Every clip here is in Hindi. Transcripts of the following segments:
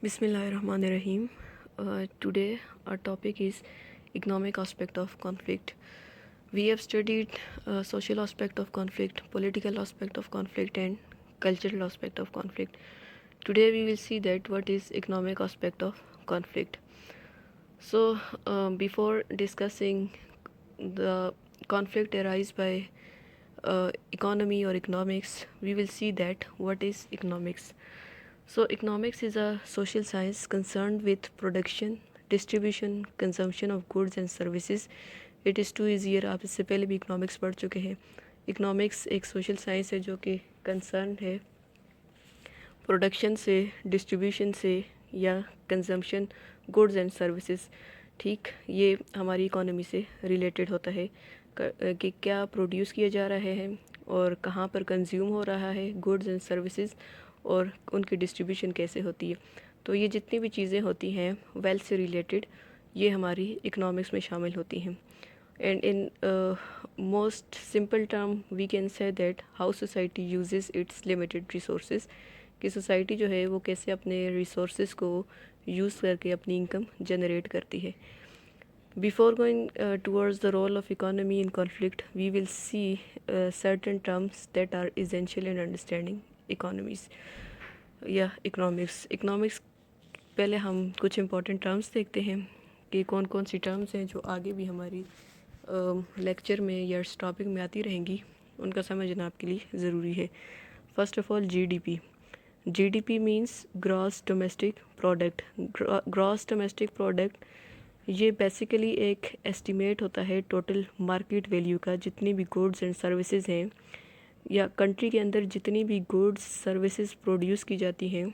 Bismillahirrahmanirrahim. Today our topic is economic aspect of conflict. We have studied social aspect of conflict, political aspect of conflict, and cultural aspect of conflict. Today we will see that what is economic aspect of conflict. So before discussing the conflict arise by economy or economics, we will see that what is economics. So economics is a social science concerned with production, distribution, consumption of goods and services. It is too easier, आप इससे पहले भी इकोनॉमिक्स पढ़ चुके हैं. इकोनॉमिक्स एक सोशल साइंस है जो कि कंसर्न है प्रोडक्शन से, डिस्ट्रीब्यूशन से या कंजम्पशन गुड्स एंड सर्विसेज. ठीक, ये हमारी इकोनॉमी से रिलेटेड होता है कि क्या प्रोड्यूस किया जा रहा है और कहाँ पर कंज्यूम हो रहा है गुड्स एंड सर्विसेज और उनकी डिस्ट्रीब्यूशन कैसे होती है. तो ये जितनी भी चीज़ें होती हैं वेल्थ से रिलेटेड, ये हमारी इकोनॉमिक्स में शामिल होती हैं. And in most simple term we can say that how society uses its limited resources, कि सोसाइटी जो है वो कैसे अपने रिसोर्सेज को यूज़ करके अपनी इनकम जनरेट करती है. Before going towards the role of economy in conflict, we will see certain terms that are essential in understanding economies या economics. Economics पहले हम कुछ important terms देखते हैं कि कौन कौन सी terms हैं जो आगे भी हमारी लेक्चर में या इस टॉपिक में आती रहेंगी, उनका समझना आपके लिए ज़रूरी है. First of all GDP. GDP means gross domestic product. Gross domestic product ये बेसिकली एक एस्टिमेट होता है टोटल मार्केट वैल्यू का. जितनी भी गुड्स एंड सर्विसेज हैं या कंट्री के अंदर जितनी भी गुड्स सर्विसेज प्रोड्यूस की जाती हैं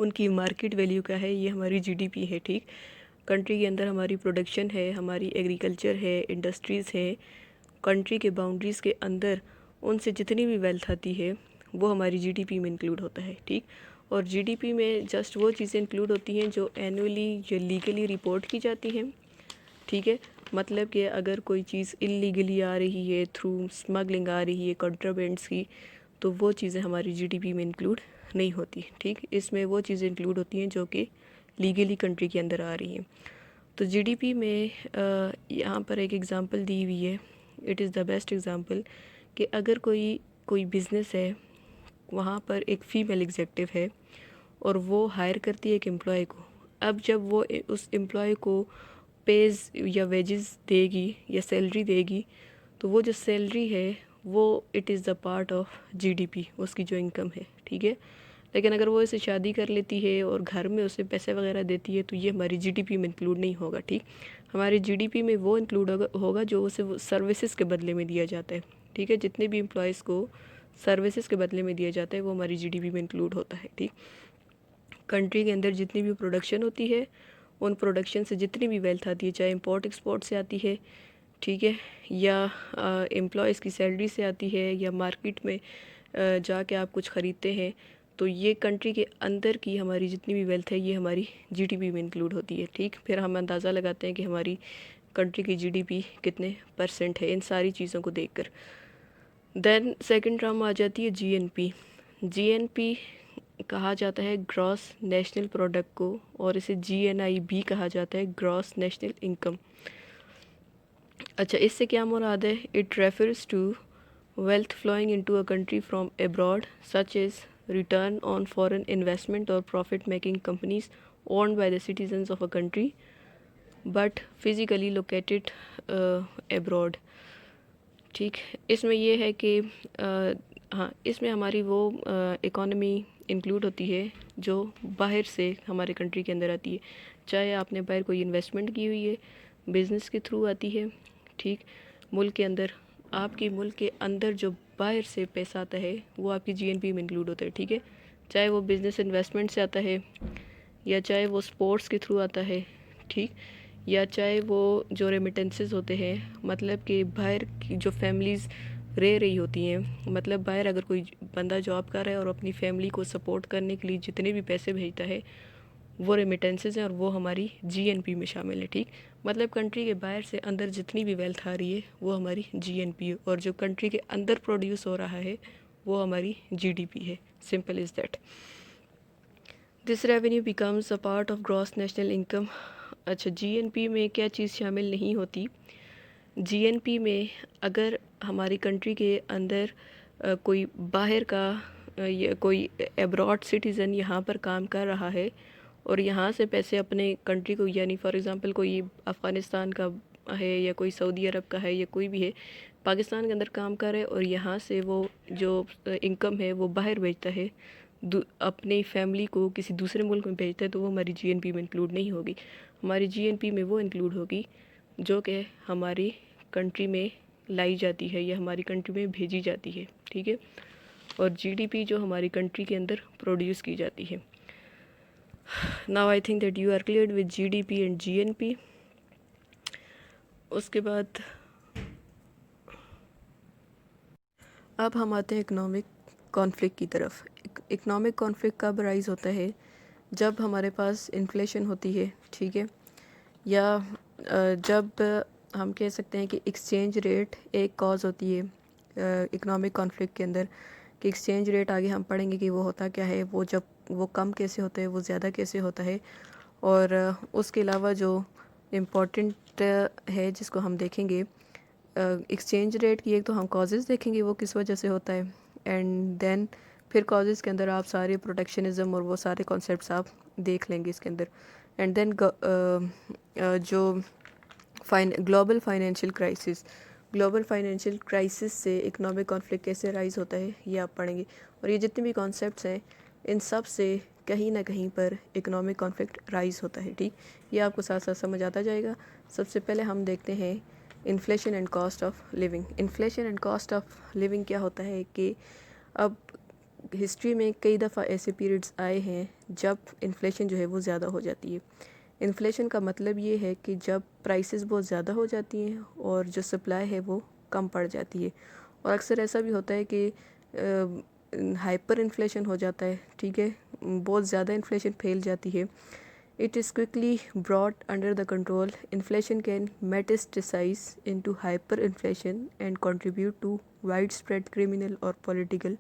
उनकी मार्केट वैल्यू का है, ये हमारी GDP है. ठीक, कंट्री के अंदर हमारी प्रोडक्शन है, हमारी एग्रीकल्चर है, इंडस्ट्रीज़ है, कंट्री के बाउंड्रीज़ के अंदर उनसे जितनी भी वेल्थ आती है वो हमारी GDP में इंक्लूड होता है. ठीक, और GDP में जस्ट वो चीज़ें इंक्लूड होती हैं जो एनुअली या लीगली रिपोर्ट की जाती हैं. ठीक है, मतलब कि अगर कोई चीज़ इलीगली आ रही है, थ्रू स्मगलिंग आ रही है, कॉन्ट्राबेंड्स की, तो वो चीज़ें हमारी GDP में इंक्लूड नहीं होती. ठीक, इसमें वो चीज़ें इंक्लूड होती हैं जो कि लीगली कंट्री के अंदर आ रही हैं. तो GDP में यहाँ पर एक एग्ज़ाम्पल दी हुई है, it is the best example, कि अगर कोई बिज़नेस है, वहाँ पर एक फ़ीमेल एग्जेक्टिव है और वो हायर करती है एक एम्प्लॉय को. अब जब वो उस एम्प्लॉय को पेज या वेजेस देगी या सैलरी देगी, तो वो जो सैलरी है वो it is the part of GDP, उसकी जो इनकम है. ठीक है, लेकिन अगर वो इसे शादी कर लेती है और घर में उसे पैसे वगैरह देती है तो ये हमारी GDP में इंक्लूड नहीं होगा. ठीक, हमारी GDP में वो इंक्लूड होगा जो उसे सर्विसेज के बदले में दिया जाता है. ठीक है, जितने भी एम्प्लॉयज़ को सर्विसेज के बदले में दिया जाता है वो हमारी GDP में इंक्लूड होता है. ठीक, कंट्री के अंदर जितनी भी प्रोडक्शन होती है उन प्रोडक्शन से जितनी भी वेल्थ आती है, चाहे इंपोर्ट एक्सपोर्ट से आती है, ठीक है, या एम्प्लॉयज़ की सैलरी से आती है, या मार्केट में जाके आप कुछ ख़रीदते हैं, तो ये कंट्री के अंदर की हमारी जितनी भी वेल्थ है ये हमारी GDP में इंक्लूड होती है. ठीक, फिर हम अंदाज़ा लगाते हैं कि हमारी कंट्री की GDP कितने % है इन सारी चीज़ों को देखकर. देन सेकंड टर्म आ जाती है GNP. GNP कहा जाता है ग्रॉस नेशनल प्रोडक्ट को, और इसे GNI भी कहा जाता है, ग्रॉस नेशनल इनकम. अच्छा, इससे क्या मुराद है? It refers to wealth flowing into a country from abroad, such as return on foreign investment or profit-making companies owned by the citizens of a country but physically located abroad. ठीक, इसमें ये है कि हाँ, इसमें हमारी वो इकोनॉमी इंक्लूड होती है जो बाहर से हमारे कंट्री के अंदर आती है. चाहे आपने बाहर कोई इन्वेस्टमेंट की हुई है, बिज़नेस के थ्रू आती है. ठीक, मुल्क के अंदर, आपकी मुल्क के अंदर जो बाहर से पैसा आता है वो आपकी GNP में इंक्लूड होता है. ठीक है, चाहे वो बिज़नेस इन्वेस्टमेंट से आता है, या चाहे वो स्पोर्ट्स के थ्रू आता है. ठीक, या चाहे वो जो रेमिटेंसेस होते हैं, मतलब कि बाहर की जो फैमिलीज़ रह रही होती हैं, मतलब बाहर अगर कोई बंदा जॉब कर रहा है और अपनी फैमिली को सपोर्ट करने के लिए जितने भी पैसे भेजता है वो रेमिटेंसेस हैं और वो हमारी GNP में शामिल है. ठीक, मतलब कंट्री के बाहर से अंदर जितनी भी वेल्थ आ रही है वो हमारी GNP है, और जो कंट्री के अंदर प्रोड्यूस हो रहा है वो हमारी GDP है. Simple is that. This revenue becomes a part of gross national income. अच्छा, जीएनपी में क्या चीज़ शामिल नहीं होती? जीएनपी में अगर हमारी कंट्री के अंदर कोई बाहर का या कोई एब्रॉड सिटीज़न यहाँ पर काम कर रहा है और यहाँ से पैसे अपने कंट्री को, यानी फॉर एग्ज़ाम्पल कोई अफ़गानिस्तान का है या कोई सऊदी अरब का है या कोई भी है, पाकिस्तान के अंदर काम कर रहे और यहाँ से वो जो इनकम है वो बाहर भेजता है, अपनी फैमिली को किसी दूसरे मुल्क में भेजता है, तो वो हमारी जीएनपी में इंक्लूड नहीं होगी। हमारी जीएनपी में वो इंक्लूड होगी जो कि हमारी कंट्री में लाई जाती है या हमारी कंट्री में भेजी जाती है, ठीक है। और जीडीपी जो हमारी कंट्री के अंदर प्रोड्यूस की जाती है। Now I think that you are clear with GDP and GNP. उसके बाद अब हम आते हैं इकोनॉमिक कॉन्फ्लिक्ट की तरफ। इकोनॉमिक कॉन्फ्लिक्ट कब राइज होता है? जब हमारे पास इन्फ्लेशन होती है, ठीक है, या जब हम कह सकते हैं कि एक्सचेंज रेट एक कॉज होती है इकोनॉमिक कॉन्फ्लिक्ट के अंदर, कि एक्सचेंज रेट आगे हम पढ़ेंगे कि वो होता क्या है, वो जब वो कम कैसे होता है, वो ज़्यादा कैसे होता है। और उसके अलावा जो इम्पोर्टेंट है जिसको हम देखेंगे, एक्सचेंज रेट की एक तो हम कॉजेज़ देखेंगे वो किस वजह से होता है, एंड देन फिर कॉजेज़ के अंदर आप सारे प्रोटेक्शनिज़म और वो सारे कॉन्सेप्ट्स आप देख लेंगे इसके अंदर। एंड देन जो ग्लोबल फाइनेंशियल क्राइसिस से इकोनॉमिक कॉन्फ्लिक्ट कैसे राइज होता है ये आप पढ़ेंगे। और ये जितने भी कॉन्सेप्ट्स हैं इन सब से कहीं ना कहीं पर इकोनॉमिक कॉन्फ्लिक्ट राइज होता है, ठीक। ये आपको साथ साथ समझ आता जाएगा। सबसे पहले हम देखते हैं inflation and cost of living. Inflation and cost of living क्या होता है कि अब हिस्ट्री में कई दफ़ा ऐसे पीरियड्स आए हैं जब इन्फ्लेशन जो है वो ज़्यादा हो जाती है। इन्फ्लेशन का मतलब ये है कि जब प्राइसेस बहुत ज़्यादा हो जाती हैं और जो सप्लाई है वो कम पड़ जाती है। और अक्सर ऐसा भी होता है कि हाइपर इन्फ्लेशन हो जाता है, ठीक है, बहुत ज़्यादा इन्फ्लेशन फैल जाती है। It is quickly brought under the control. Inflation can metastasize into hyperinflation and contribute to widespread criminal or political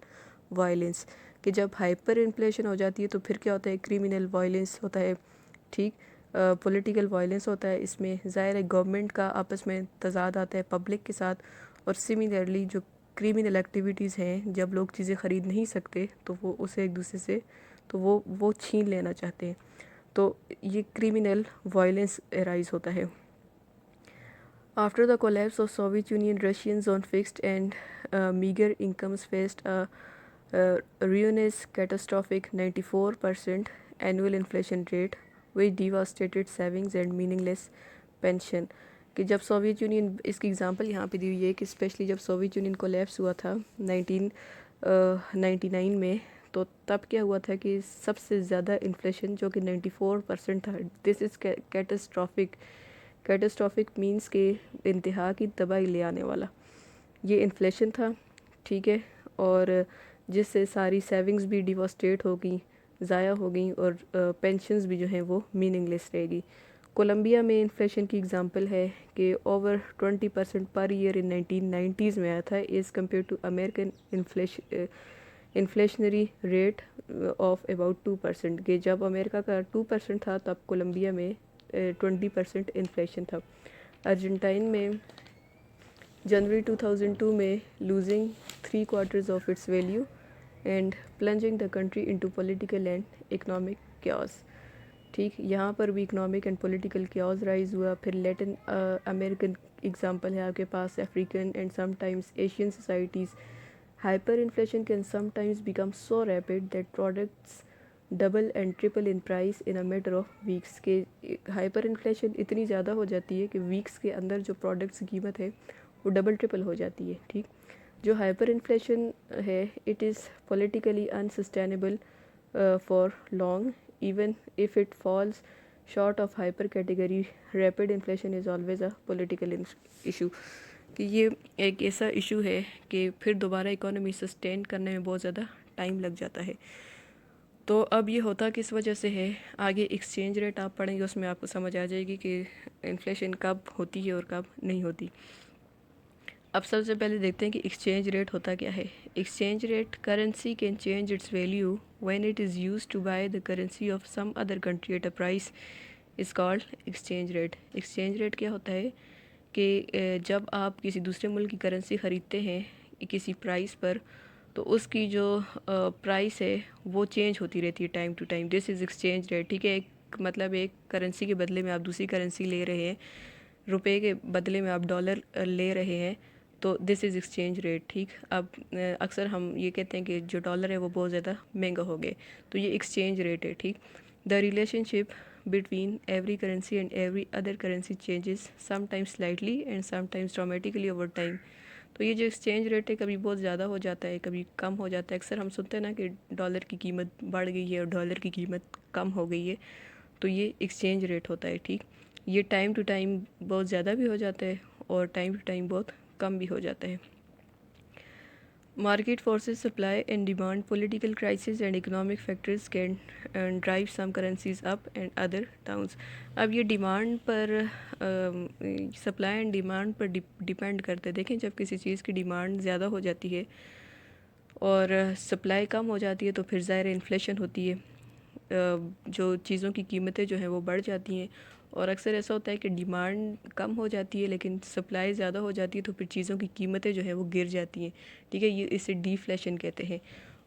violence. कि जब हाइपर इन्फ्लेशन हो जाती है तो फिर क्या होता है, क्रिमिनल वायलेंस होता है, ठीक, पॉलिटिकल वायलेंस होता है। इसमें ज़ाहिर है गवर्नमेंट का आपस में तजाद आता है पब्लिक के साथ, और सिमिलरली जो क्रिमिनल एक्टिविटीज़ हैं, जब लोग चीज़ें ख़रीद नहीं सकते तो वो उसे एक दूसरे से तो वो छीन लेना चाहते हैं, तो ये क्रिमिनल वायलेंस एराइज होता है। After the collapse of Soviet union, Russians on fixed and meagre incomes faced ruinous catastrophic 94% annual inflation rate which devastated savings and meaningless pension। कि जब सोवियत यूनियन, इसकी एग्जांपल यहाँ पे दी हुई है कि स्पेशली जब सोवियत यूनियन कोलैप्स हुआ था 1999 में, तो तब क्या हुआ था कि सबसे ज़्यादा इन्फ्लेशन जो कि 94% था। This is catastrophic. Catastrophic means के इंतहा की तबाही ले आने वाला ये इन्फ्लेशन था, ठीक है। और जिससे सारी सेविंग्स भी डिवास्टेट हो गई, ज़ाया हो गई, और पेंशन्स भी जो हैं वो मीनिंगलेस रहेगी। कोलंबिया में इन्फ्लेशन की एग्जांपल है कि over 20% per year in 1990s में आया था as compare to American inflationary rate of about 2%। के जब अमेरिका का 2% था तब कोलंबिया में 20% इन्फ्लेशन था। अर्जेंटाइन में जनवरी 2002 में losing 3/4 of its value and plunging the country into political and economic chaos, ठीक। यहाँ पर भी economic and political chaos rise हुआ। फिर लैटिन अमेरिकन एग्जांपल है आपके पास, African and sometimes Asian societies. Hyper inflation can sometimes become so rapid that products double and triple in price in a matter of weeks. के हाइपर इन्फ्लेशन इतनी ज़्यादा हो जाती है कि वीक्स के अंदर जो प्रोडक्ट्स की कीमत है वो डबल ट्रिपल हो जाती है, ठीक। जो हाइपर इन्फ्लेशन है it is politically unsustainable for long even if it falls short of hyper category. Rapid inflation is always a political issue. कि ये एक ऐसा इशू है कि फिर दोबारा इकोनॉमी सस्टेन करने में बहुत ज़्यादा टाइम लग जाता है। तो अब ये होता किस वजह से है, आगे एक्सचेंज रेट आप पढ़ेंगे उसमें आपको समझ आ जाएगी कि इन्फ्लेशन कब होती है और कब नहीं होती। अब सबसे पहले देखते हैं कि एक्सचेंज रेट होता क्या है। Exchange rate, currency can change its value when it is used to buy the currency of some other country at a price is called exchange rate. Exchange rate क्या होता है कि जब आप किसी दूसरे मुल्क की करेंसी ख़रीदते हैं किसी प्राइस पर, तो उसकी जो प्राइस है वो चेंज होती रहती है time to time. This is exchange rate, ठीक है। एक मतलब एक करेंसी के बदले में आप दूसरी करेंसी ले रहे हैं, रुपए के बदले में आप डॉलर ले रहे हैं, तो दिस इज़ एक्सचेंज रेट, ठीक। अब अक्सर हम ये कहते हैं कि जो डॉलर है वो बहुत ज़्यादा महंगा हो गया, तो ये एक्सचेंज रेट है, ठीक। The relationship between every currency and every other currency changes sometimes slightly and sometimes dramatically over time. तो ये जो एक्सचेंज रेट है कभी बहुत ज़्यादा हो जाता है, कभी कम हो जाता है। अक्सर हम सुनते हैं ना कि डॉलर की कीमत बढ़ गई है और डॉलर की कीमत कम हो गई है, तो ये एक्सचेंज रेट होता है, ठीक। ये टाइम टू टाइम बहुत ज़्यादा भी हो जाता है और टाइम टू टाइम बहुत कम भी हो जाता है। Market forces, supply and demand, political crisis and economic factors can drive some currencies up and other downs. अब ये डिमांड पर, सप्लाई एंड डिमांड पर डिपेंड करते हैं। देखें, जब किसी चीज़ की डिमांड ज़्यादा हो जाती है और सप्लाई कम हो जाती है तो फिर ज़ाहिर इन्फ्लेशन होती है, जो चीज़ों की कीमतें जो हैं वो बढ़ जाती हैं। और अक्सर ऐसा होता है कि डिमांड कम हो जाती है लेकिन सप्लाई ज़्यादा हो जाती है, तो फिर चीज़ों की कीमतें जो हैं वो गिर जाती हैं, ठीक है। ये इसे डिफ्लेशन कहते हैं।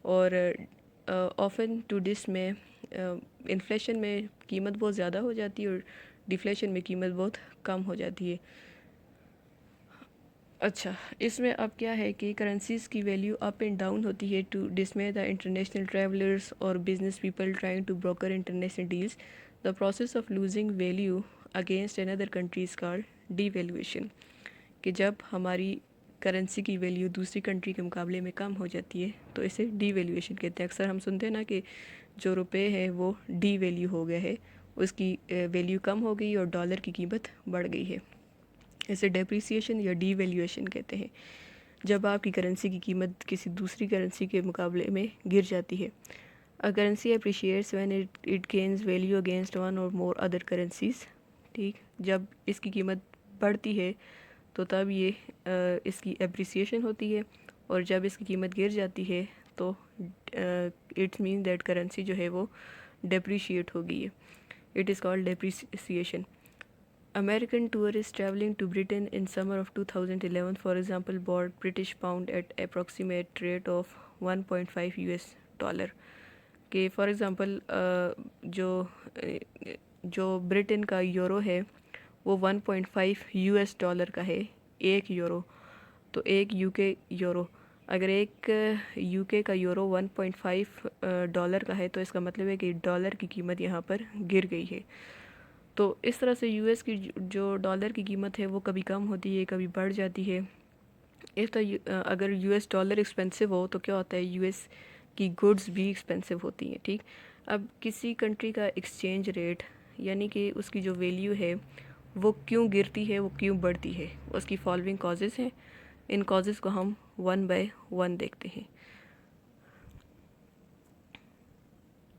और ऑफन टू डिस में इन्फ्लेशन में कीमत बहुत ज़्यादा हो जाती है और डिफ्लेशन में कीमत बहुत कम हो जाती है। अच्छा, इसमें अब क्या है कि करेंसीज़ की वैल्यू अप एंड डाउन होती है to dismay the international travellers और business people trying to broker international deals. The process of losing value against another country is called devaluation. कि जब हमारी करेंसी की वैल्यू दूसरी कंट्री के मुकाबले में कम हो जाती है तो इसे डीवैल्यूएशन कहते हैं। अक्सर हम सुनते हैं ना कि जो रुपए है वो डी वैल्यू हो गया है, उसकी वैल्यू कम हो गई और डॉलर की कीमत बढ़ गई है। इसे डेप्रिसिएशन या डीवैल्यूएशन कहते हैं, जब आपकी करेंसी की कीमत किसी दूसरी करेंसी के मुकाबले में गिर जाती है। A currency appreciates when it gains value against one और मोर अदर करेंसीज, ठीक। जब इसकी कीमत बढ़ती है तो तब ये इसकी अप्रिसिएशन होती है, और जब इसकी कीमत गिर जाती है तो इट्स मीन दैट करेंसी जो है वो डेप्रिशिएट हो गई है। It is called depreciation. American tourists traveling to Britain in summer of 2011, for example, bought British pound at approximate rate of 1.5 US dollar. कि फॉर एग्ज़ाम्पल जो ब्रिटेन का यूरो है वो 1.5 यूएस डॉलर का है, एक यूरो। तो एक यूके यूरो, अगर एक यूके का यूरो 1.5 डॉलर का है तो इसका मतलब है कि डॉलर की कीमत यहाँ पर गिर गई है। तो इस तरह से यूएस की जो डॉलर की कीमत है वो कभी कम होती है, कभी बढ़ जाती है। इस तरह अगर यूएस डॉलर एक्सपेंसिव हो तो क्या होता है, यूएस की गुड्स भी एक्सपेंसिव होती हैं, ठीक। अब किसी कंट्री का एक्सचेंज रेट यानी कि उसकी जो वैल्यू है वो क्यों गिरती है, वो क्यों बढ़ती है, उसकी फॉलोइंग कॉजेज़ हैं। इन कॉजेज़ को हम वन बाय वन देखते हैं।